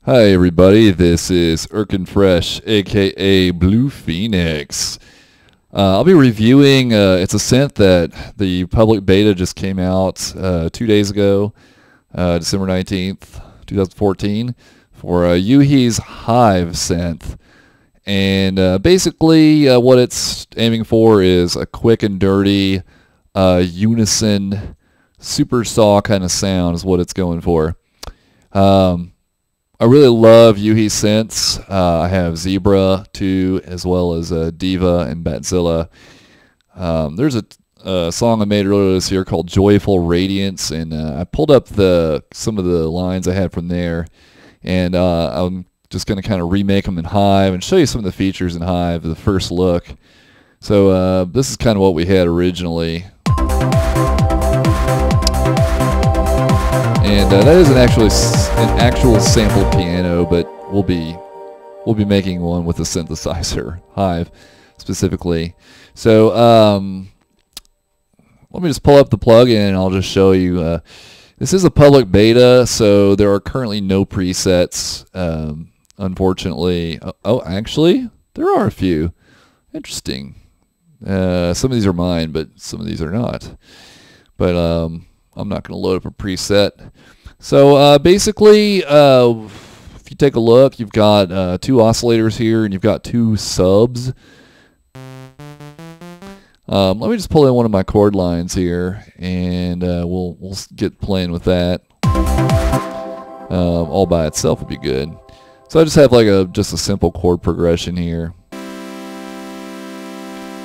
Hi everybody, this is Erkin Fresh, aka Blue Phoenix. I'll be reviewing, it's a synth that the public beta just came out 2 days ago, December 19th, 2014, for Hive's Hive synth. And basically what it's aiming for is a quick and dirty unison supersaw kind of sound is what it's going for. I really love Hive synths. I have Zebra too, as well as Diva and Batzilla. There's a song I made earlier this year called Joyful Radiance, and I pulled up some of the lines I had from there, and I'm just going to kind of remake them in Hive and show you some of the features in Hive, the first look. So this is kind of what we had originally. And that is an actual sample piano, but we'll be making one with a synthesizer, Hive specifically. So let me just pull up the plugin and I'll just show you. This is a public beta, so there are currently no presets, unfortunately. Oh, actually, there are a few. Interesting. Some of these are mine, but some of these are not. But I'm not going to load up a preset. So basically, if you take a look, you've got 2 oscillators here, and you've got 2 subs. Let me just pull in one of my chord lines here, and we'll get playing with that. All by itself would be good. So I just have like just a simple chord progression here,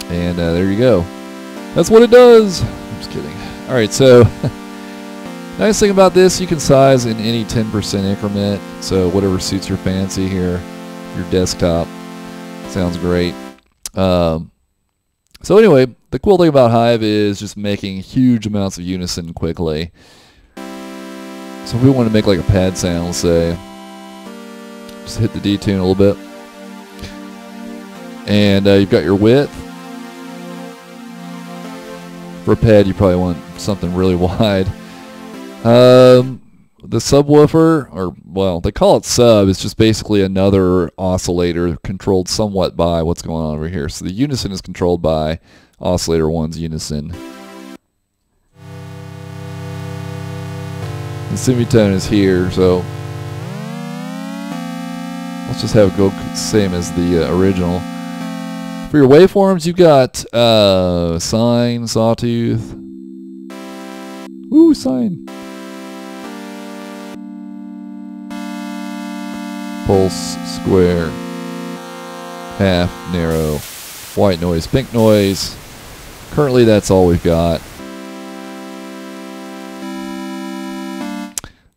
and there you go. That's what it does. I'm just kidding. All right, so. Nice thing about this, you can size in any 10% increment, so whatever suits your fancy here, your desktop. Sounds great. So anyway, the cool thing about Hive is just making huge amounts of unison quickly. So if we want to make like a pad sound, let's say, just hit the detune a little bit. And you've got your width. For a pad, you probably want something really wide. The subwoofer, or well, they call it sub, is just basically another oscillator controlled somewhat by what's going on over here. So the unison is controlled by oscillator 1's unison. The semitone is here, so let's just have it go same as the original. For your waveforms, you've got sine, sawtooth. Woo, sine. Pulse, square, half, narrow, white noise, pink noise. Currently that's all we've got.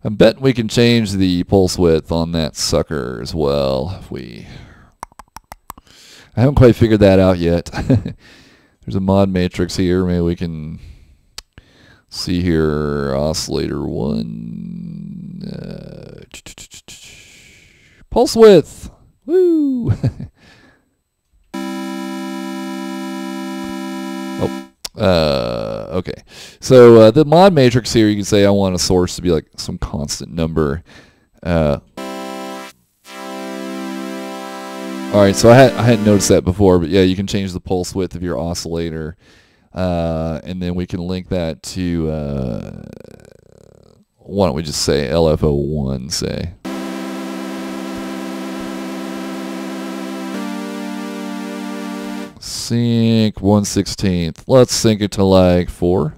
I bet we can change the pulse width on that sucker as well. I haven't quite figured that out yet. There's a mod matrix here. Maybe we can see here, oscillator 1. Pulse width. Woo! Okay. So the mod matrix here, you can say I want a source to be like some constant number. All right, so I hadn't noticed that before, but yeah, you can change the pulse width of your oscillator, and then we can link that to. Why don't we just say LFO1? Say. Sync 1/16. Let's sync it to like 4.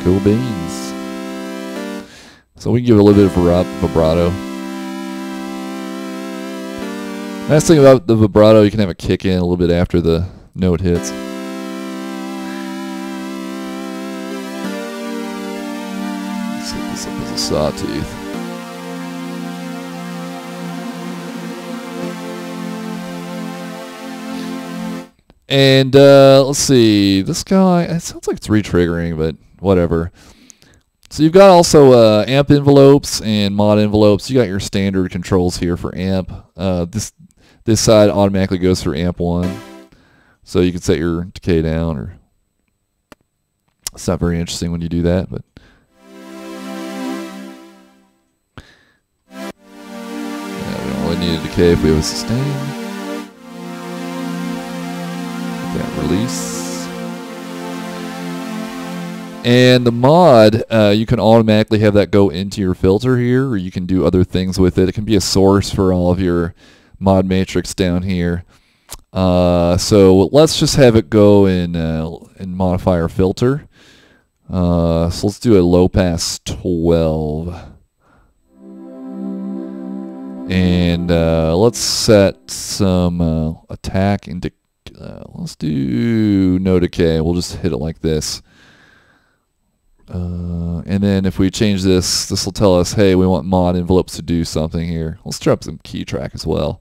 Cool beans. So we can give it a little bit of vibrato. Nice thing about the vibrato, you can have it kick in a little bit after the note hits. Let's set this up as a sawtooth. And let's see, this guy, it sounds like it's re-triggering, but whatever. So you've got also amp envelopes and mod envelopes. You got your standard controls here for amp. This side automatically goes for amp 1. So you can set your decay down, or it's not very interesting when you do that, but okay if we have a sustain. That release. And the mod, you can automatically have that go into your filter here, or you can do other things with it. It can be a source for all of your mod matrix down here. So let's just have it go in modify our filter. So let's do a low pass 12. And let's set some attack into, let's do no decay. We'll just hit it like this. And then if we change this, this will tell us, hey, we want mod envelopes to do something here. Let's throw up some key track as well.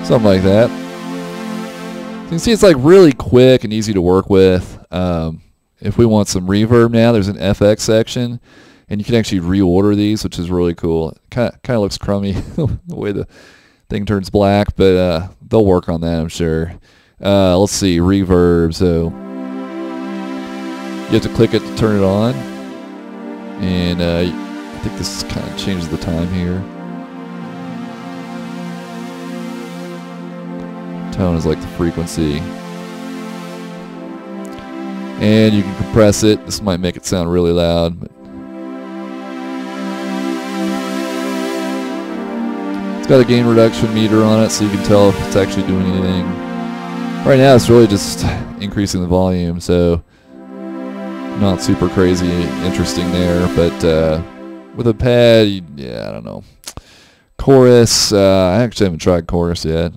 Something like that. So you can see it's like really quick and easy to work with. If we want some reverb now, there's an FX section. And you can actually reorder these, which is really cool. It kind of looks crummy the way the thing turns black, but they'll work on that, I'm sure. Let's see, reverb. So you have to click it to turn it on. And I think this kind of changes the time here. Tone is like the frequency. And you can compress it. This might make it sound really loud, but it's got a gain reduction meter on it, so you can tell if it's actually doing anything. Right now it's really just increasing the volume, so not super crazy interesting there, but with a pad, yeah, I don't know. Chorus, I actually haven't tried chorus yet.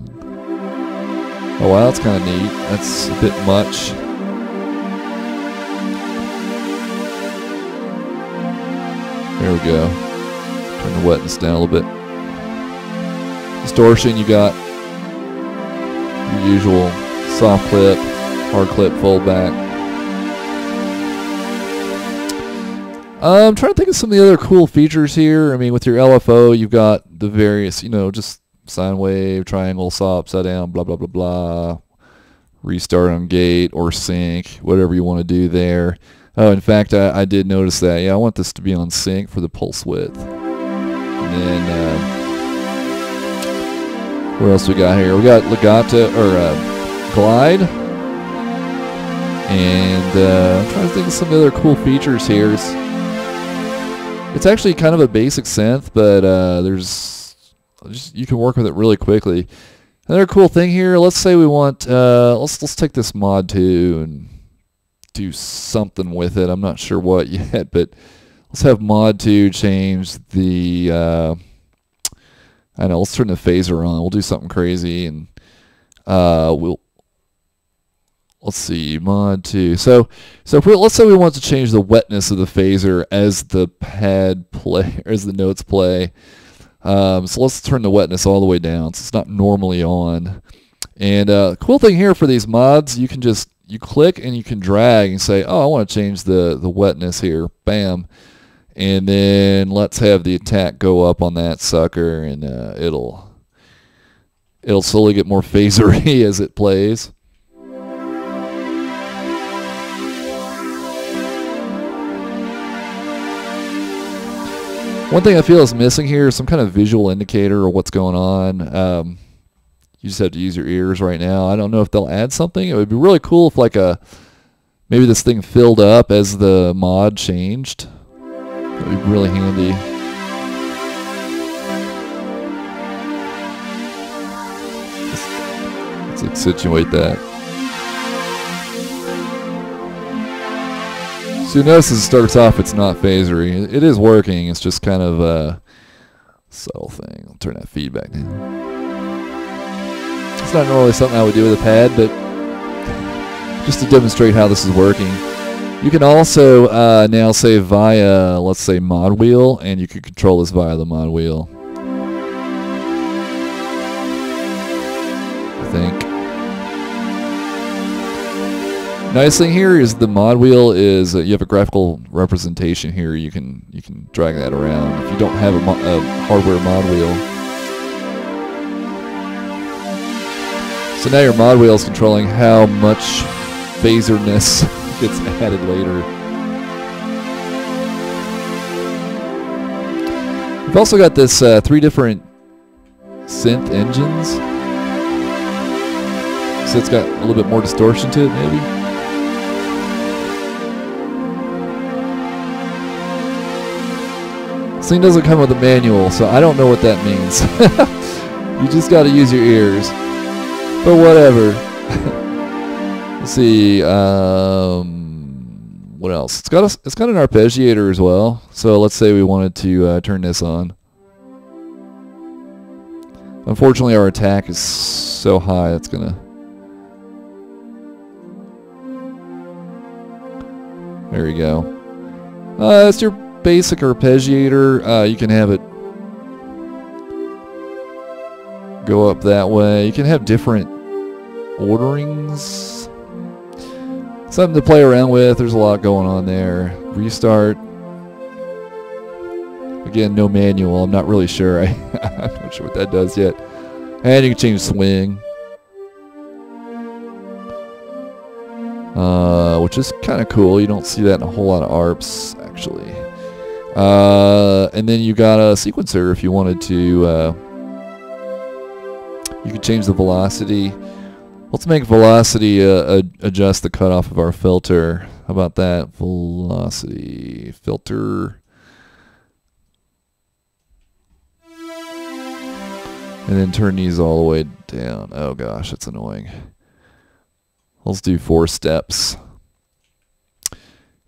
Oh wow, that's kind of neat. That's a bit much. There we go. Turn the wetness down a little bit. Distortion, you got your usual soft clip, hard clip, fold back. I'm trying to think of some of the other cool features here. I mean, with your LFO, you've got the various, you know, just sine wave, triangle, saw upside down, blah, blah, blah, blah. Restart on gate or sync, whatever you want to do there. Oh, in fact, I did notice that. Yeah, I want this to be on sync for the pulse width. And then, what else we got here? We got legato, or glide. And I'm trying to think of some other cool features here. It's actually kind of a basic synth, but you can work with it really quickly. Another cool thing here, let's say we want, let's take this mod 2 and do something with it. I'm not sure what yet, but let's have mod 2 change the, I don't know, let's turn the phaser on. We'll do something crazy, and let's see, mod 2. So if let's say we want to change the wetness of the phaser as the pad play, or as the notes play. So let's turn the wetness all the way down, so it's not normally on. And cool thing here for these mods, you can just, you click and you can drag and say, oh, I want to change the wetness here. Bam. And then let's have the attack go up on that sucker, and it'll slowly get more phasery as it plays. One thing I feel is missing here is some kind of visual indicator of what's going on. You just have to use your ears right now. I don't know if they'll add something. It would be really cool if like maybe this thing filled up as the mod changed. That would be really handy. Let's accentuate that. So you notice as it starts off, it's not phasery. It is working. It's just kind of a subtle thing. I'll turn that feedback down. It's not normally something I would do with a pad, but just to demonstrate how this is working. You can also now say via, let's say, mod wheel, and you can control this via the mod wheel. I think. Nice thing here is the mod wheel is you have a graphical representation here. You can drag that around if you don't have a hardware mod wheel. So now your mod wheel is controlling how much phaserness gets added later. We've also got this 3 different synth engines. So it's got a little bit more distortion to it, maybe. This thing doesn't come with a manual, so I don't know what that means. You just got to use your ears. But whatever. Let's see. What else? It's got an arpeggiator as well. So let's say we wanted to turn this on. Unfortunately, our attack is so high that's gonna. There we go. That's your basic arpeggiator. You can have it go up that way. You can have different orderings. Something to play around with. There's a lot going on there. Restart. Again, no manual. I'm not really sure. I'm not sure what that does yet. And you can change swing. Which is kind of cool. You don't see that in a whole lot of ARPs, actually. And then you got a sequencer if you wanted to. You can change the velocity. Let's make velocity adjust the cutoff of our filter. How about that? Velocity filter. And then turn these all the way down. Oh gosh, that's annoying. Let's do 4 steps.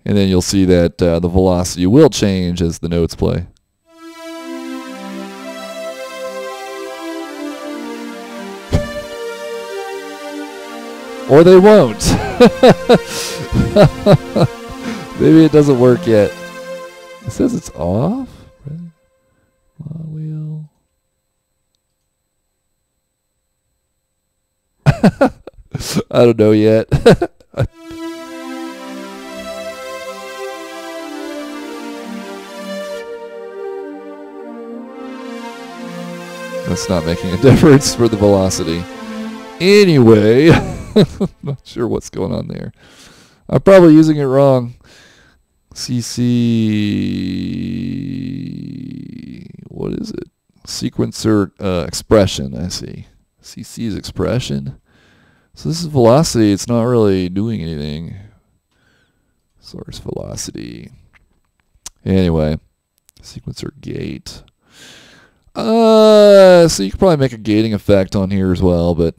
And then you'll see that the velocity will change as the notes play. Or they won't. Maybe it doesn't work yet. It says it's off. Mod wheel. I don't know yet. That's not making a difference for the velocity. Anyway, not sure what's going on there. I'm probably using it wrong. CC, what is it? Sequencer expression, I see. CC's expression. So this is velocity. It's not really doing anything. Source velocity. Anyway, sequencer gate. So you could probably make a gating effect on here as well, but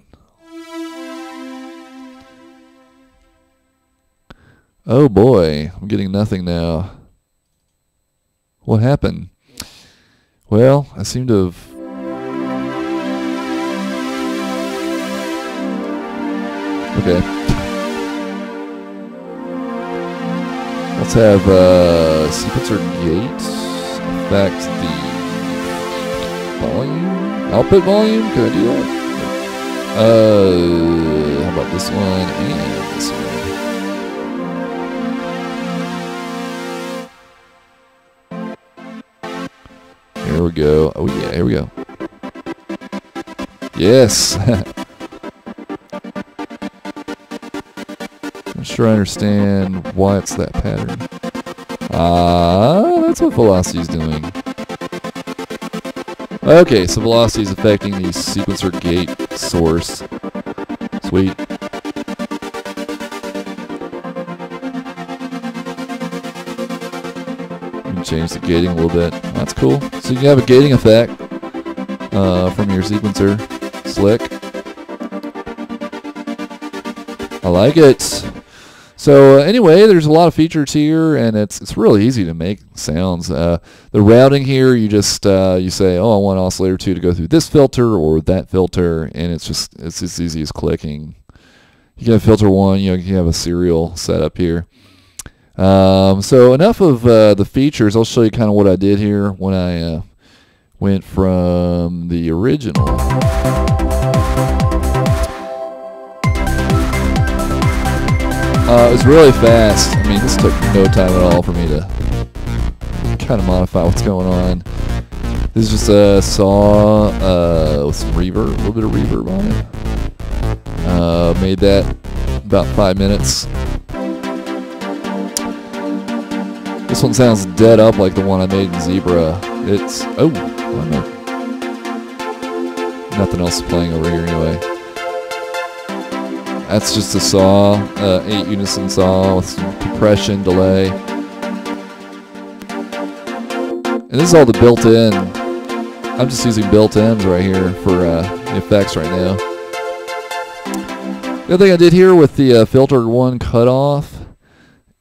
oh boy, I'm getting nothing now. What happened? Well, I seem to have. Okay. Let's have sequencer gate affect the volume, output volume. Can I do that? How about this one and this one? Here we go. Oh yeah, here we go. Yes. I'm sure I understand why it's that pattern. That's what velocity is doing. Okay, so velocity is affecting the sequencer gate source. Sweet. You can change the gating a little bit. That's cool. So you can have a gating effect from your sequencer. Slick. I like it. So anyway, there's a lot of features here, and it's really easy to make sounds. The routing here, you just you say, oh, I want oscillator 2 to go through this filter or that filter, and it's as easy as clicking. You can have filter 1, you can have a serial setup here. So enough of the features. I'll show you kind of what I did here when I went from the original. It was really fast. I mean, this took no time at all for me to kind of modify what's going on. This is just a saw with some reverb, a little bit of reverb on it. Made that about 5 minutes. This one sounds dead up like the one I made in Zebra. It's, oh, I know. Nothing else is playing over here anyway. That's just a saw, 8 unison saw with some compression, delay. And this is all the built-in. I'm just using built-ins right here for effects right now. The other thing I did here with the filter 1 cutoff,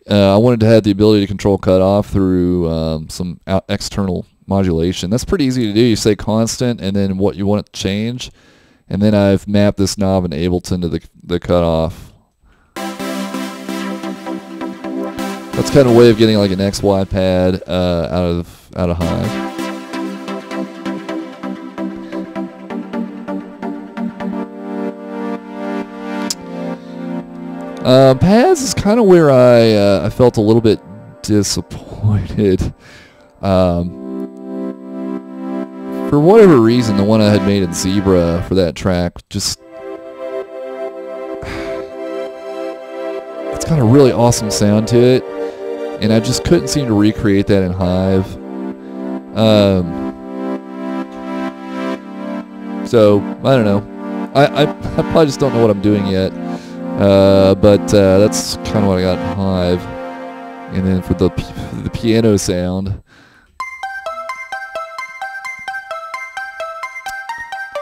I wanted to have the ability to control cutoff through some external modulation. That's pretty easy to do. You say constant and then what you want it to change. And then I've mapped this knob in Ableton to the cutoff. That's kind of a way of getting like an XY pad out of Hive. Pads is kind of where I felt a little bit disappointed. For whatever reason, the one I had made in Zebra for that track just... it's got a really awesome sound to it, and I just couldn't seem to recreate that in Hive. So, I don't know. I probably just don't know what I'm doing yet. But that's kind of what I got in Hive. And then for the piano sound,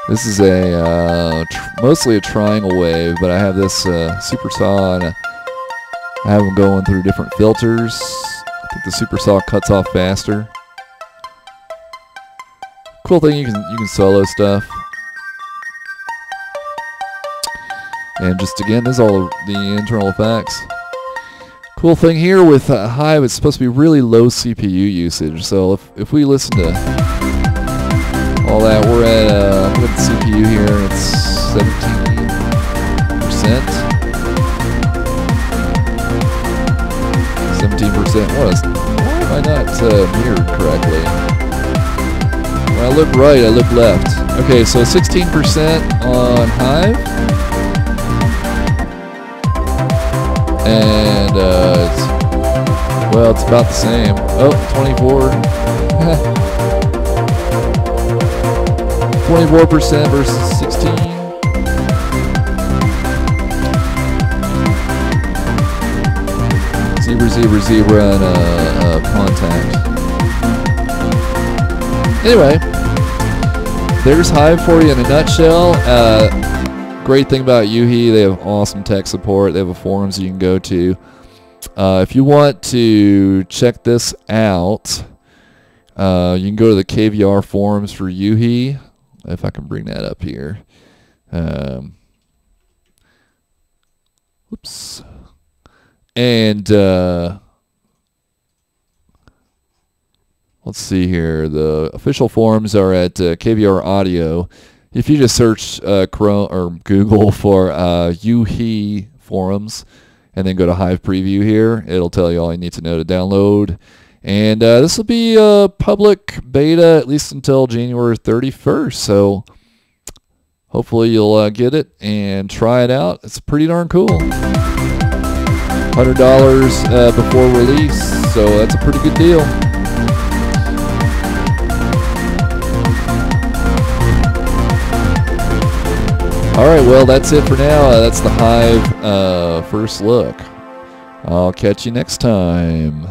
this is a mostly a triangle wave, but I have this supersaw and I have them going through different filters. I think the supersaw cuts off faster. Cool thing, you can solo stuff. And just again, this is all the internal effects. Cool thing here with Hive, it's supposed to be really low CPU usage. So if we listen to all that, we're at look at the CPU here, and it's 17%. 17%. Why am I not mirrored correctly? When I look right, I look left. Okay, so 16% on Hive. And it's about the same. Oh, 24. 24% versus 16. Zebra, and contact. Anyway, there's Hive for you in a nutshell. Great thing about Yuhi, they have awesome tech support. They have a forums you can go to. If you want to check this out, you can go to the KVR forums for Yuhi. If I can bring that up here. Whoops. And let's see here. The official forums are at KVR Audio. If you just search Chrome or Google for Yuhi forums and then go to Hive Preview here, it'll tell you all you need to know to download. And this will be a public beta at least until January 31st. So hopefully you'll get it and try it out. It's pretty darn cool. $100 before release, so that's a pretty good deal. Alright, well, that's it for now. That's the Hive first look. I'll catch you next time.